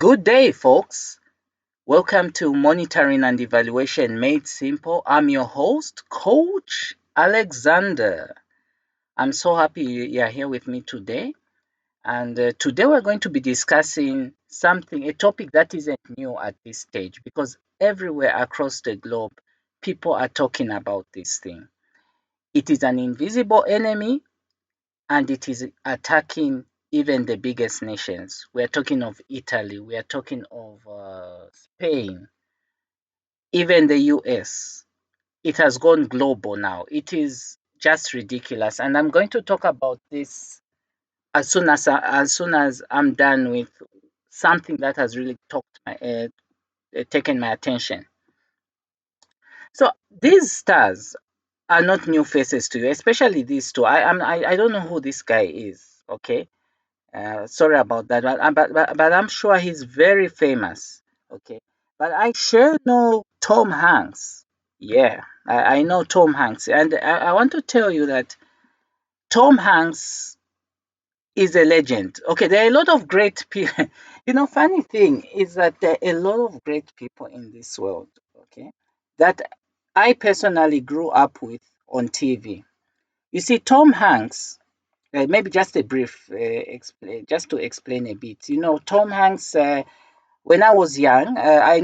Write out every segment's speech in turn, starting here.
Good day, folks. Welcome to Monitoring and Evaluation Made Simple. I'm your host, Coach Alexander. I'm so happy you're here with me today. And today we're going to be discussing a topic that isn't new at this stage because everywhere across the globe, people are talking about this thing. It is an invisible enemy and it is attacking even the biggest nations. We are talking of Italy, we are talking of Spain, even the US. It has gone global now. It is just ridiculous. And I'm going to talk about this as soon as I'm done with something that has really taken my attention. So these stars are not new faces to you, especially these two. I don't know who this guy is. Okay, sorry about that, but I'm sure he's very famous. Okay, but I sure know Tom Hanks. Yeah, I know Tom Hanks, and I want to tell you that Tom Hanks is a legend. Okay, there are a lot of great people. Funny thing is that there are a lot of great people in this world. Okay, that I personally grew up with on TV. You see, Tom Hanks. Maybe just a brief, just to explain a bit. Tom Hanks. When I was young, I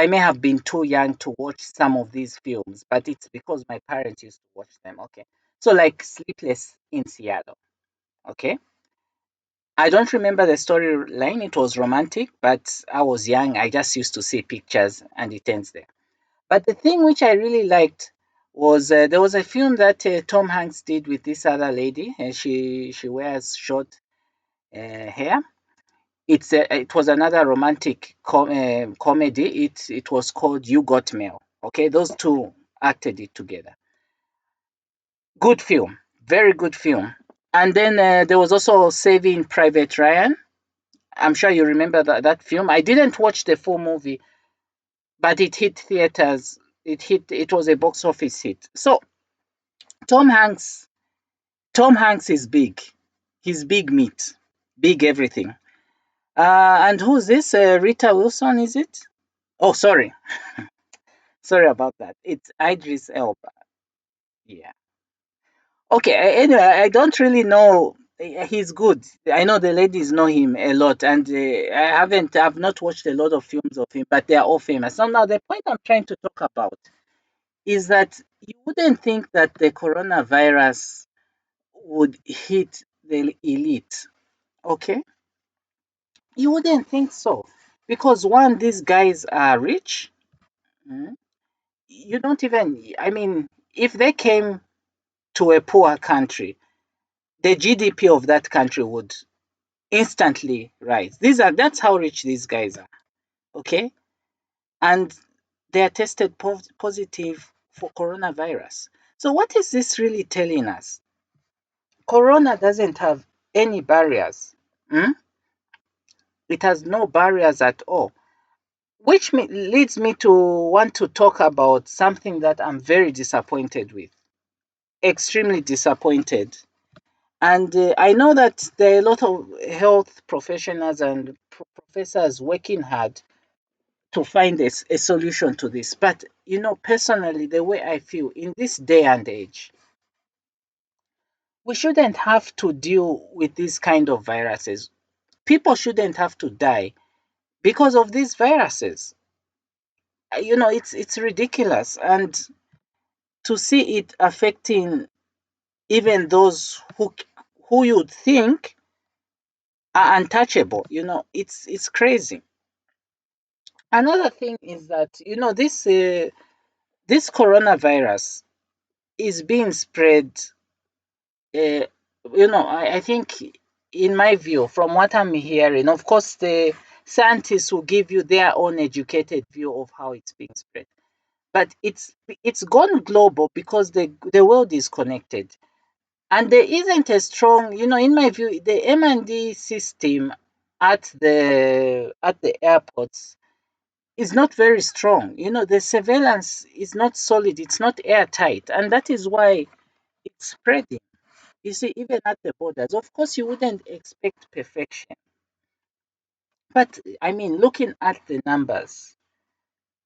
may have been too young to watch some of these films, but it's because my parents used to watch them. Okay, so like Sleepless in Seattle. Okay, I don't remember the storyline. It was romantic, but I was young. I just used to see pictures and it ends there. But the thing which I really liked was there was a film that Tom Hanks did with this other lady, and she wears short hair. It was another romantic comedy. It was called You Got Mail. Okay, those two acted it together. Good film, very good film. And then there was also Saving Private Ryan. I'm sure you remember that film. I didn't watch the full movie, but it hit theaters. It was a box office hit. So Tom Hanks, Tom Hanks is big. He's big meat, big everything. And who's this? Rita Wilson, is it? Oh, sorry. Sorry about that. It's Idris Elba. Yeah. Okay. Anyway, I don't really know. He's good. I know the ladies know him a lot, and I've not watched a lot of films of him, but they are all famous. So now the point I'm trying to talk about is that you wouldn't think that the coronavirus would hit the elite. Okay, you wouldn't think so, because one, these guys are rich. Mm. You don't even. I mean, if they came to a poor country, the GDP of that country would instantly rise. That's how rich these guys are. Okay, and they are tested positive for coronavirus. So what is this really telling us? Corona doesn't have any barriers. Mm? It has no barriers at all. Which leads me to want to talk about something that I'm very disappointed with. Extremely disappointed. And I know that there are a lot of health professionals and professors working hard to find a solution to this. But, personally, the way I feel in this day and age, we shouldn't have to deal with these kind of viruses. People shouldn't have to die because of these viruses. It's ridiculous. And to see it affecting even those who you'd think are untouchable, it's crazy. Another thing is that this coronavirus is being spread. Uh, I think, in my view, from what I'm hearing, of course, the scientists will give you their own educated view of how it's being spread. But it's gone global because the world is connected, and there isn't a strong, in my view, the M&D system at the airports is not very strong. The surveillance is not solid, it's not airtight, and that is why it's spreading. You see, even at the borders, of course, you wouldn't expect perfection. But I mean, looking at the numbers,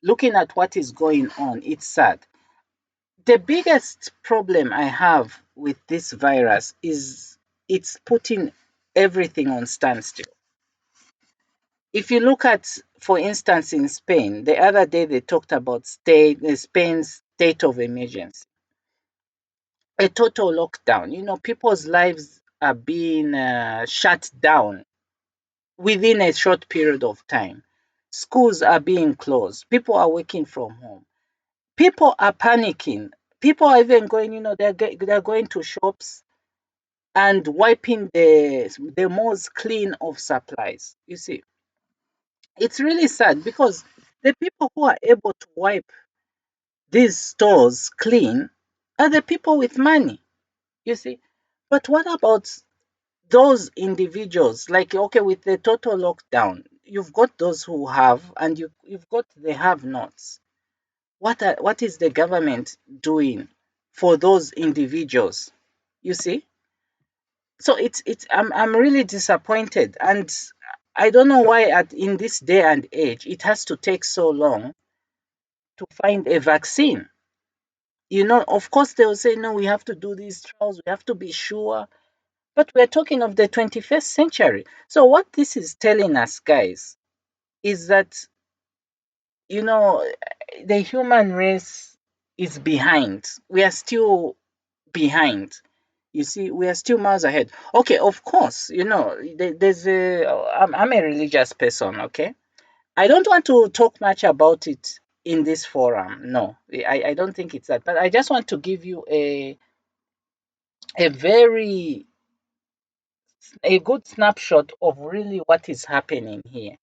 looking at what is going on, it's sad. The biggest problem I have with this virus is it's putting everything on standstill. If you look at, for instance, in Spain, the other day they talked about Spain's state of emergency, a total lockdown. People's lives are being shut down within a short period of time. Schools are being closed. People are working from home. People are panicking. People are even going, they're going to shops and wiping the most clean of supplies. You see, it's really sad because the people who are able to wipe these stores clean are the people with money, you see. But what about those individuals? Like, okay, with the total lockdown, you've got those who have, and you've got the have nots. What is the government doing for those individuals? You see? So I'm really disappointed, and I don't know why in this day and age it has to take so long to find a vaccine. Of course they will say no, we have to do these trials, we have to be sure, but we're talking of the 21st century. So what this is telling us, guys, is that you know the human race is behind. We are still behind. You see, we are still miles ahead. Okay, of course, there's I'm a religious person, okay? I don't want to talk much about it in this forum. No, I don't think it's that. But I just want to give you a very a good snapshot of really what is happening here.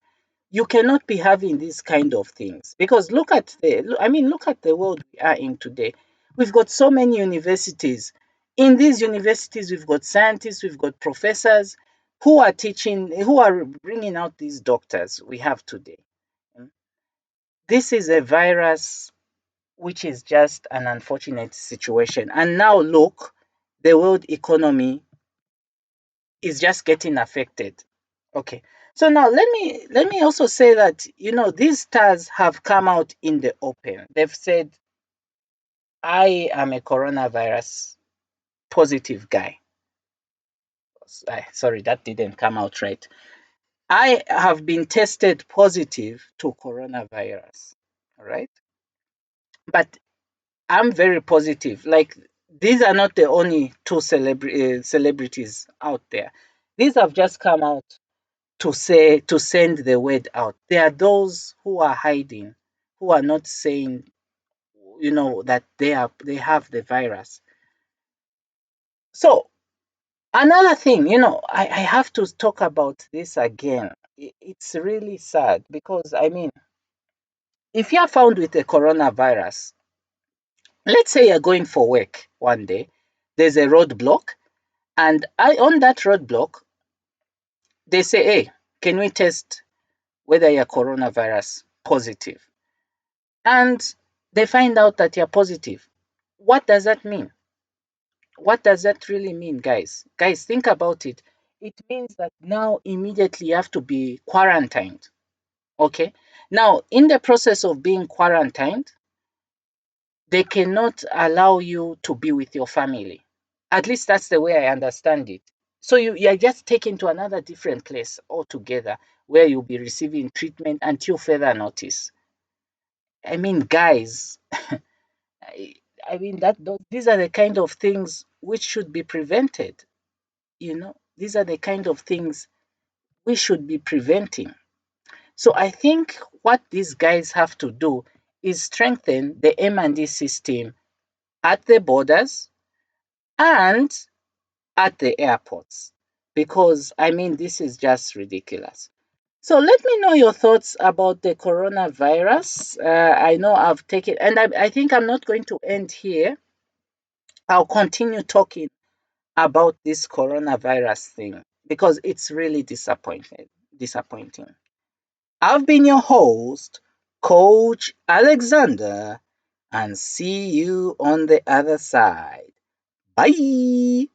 You cannot be having these kind of things because look at the world we are in today. We've got so many universities. In these universities, we've got scientists, we've got professors who are teaching, who are bringing out these doctors we have today. Mm. This is a virus which is just an unfortunate situation. And now look, the world economy is just getting affected. Okay. So now let me also say that these stars have come out in the open. They've said I am a coronavirus positive guy. Sorry, that didn't come out right. I have been tested positive to coronavirus. All right. But I'm very positive. Like, these are not the only two celebrities out there. These have just come out to send the word out. There are those who are hiding, who are not saying, that they have the virus. So another thing, I have to talk about this again. It's really sad because I mean, if you are found with a coronavirus, let's say you're going for work one day, there's a roadblock, and on that roadblock, they say, hey, can we test whether you're coronavirus positive? And they find out that you're positive. What does that mean? What does that really mean, guys? Guys, think about it. It means that now immediately you have to be quarantined. Okay. Now, in the process of being quarantined, they cannot allow you to be with your family. At least that's the way I understand it. So you're just taken to another different place altogether where you'll be receiving treatment until further notice. I mean, guys, I, I mean these are the kind of things which should be prevented. These are the kind of things we should be preventing. So I think what these guys have to do is strengthen the M&D system at the borders and at the airports, because I mean this is just ridiculous. So let me know your thoughts about the coronavirus. I know I've taken, and I think I'm not going to end here. I'll continue talking about this coronavirus thing because it's really disappointing. I've been your host, Coach Alexander, and see you on the other side. Bye.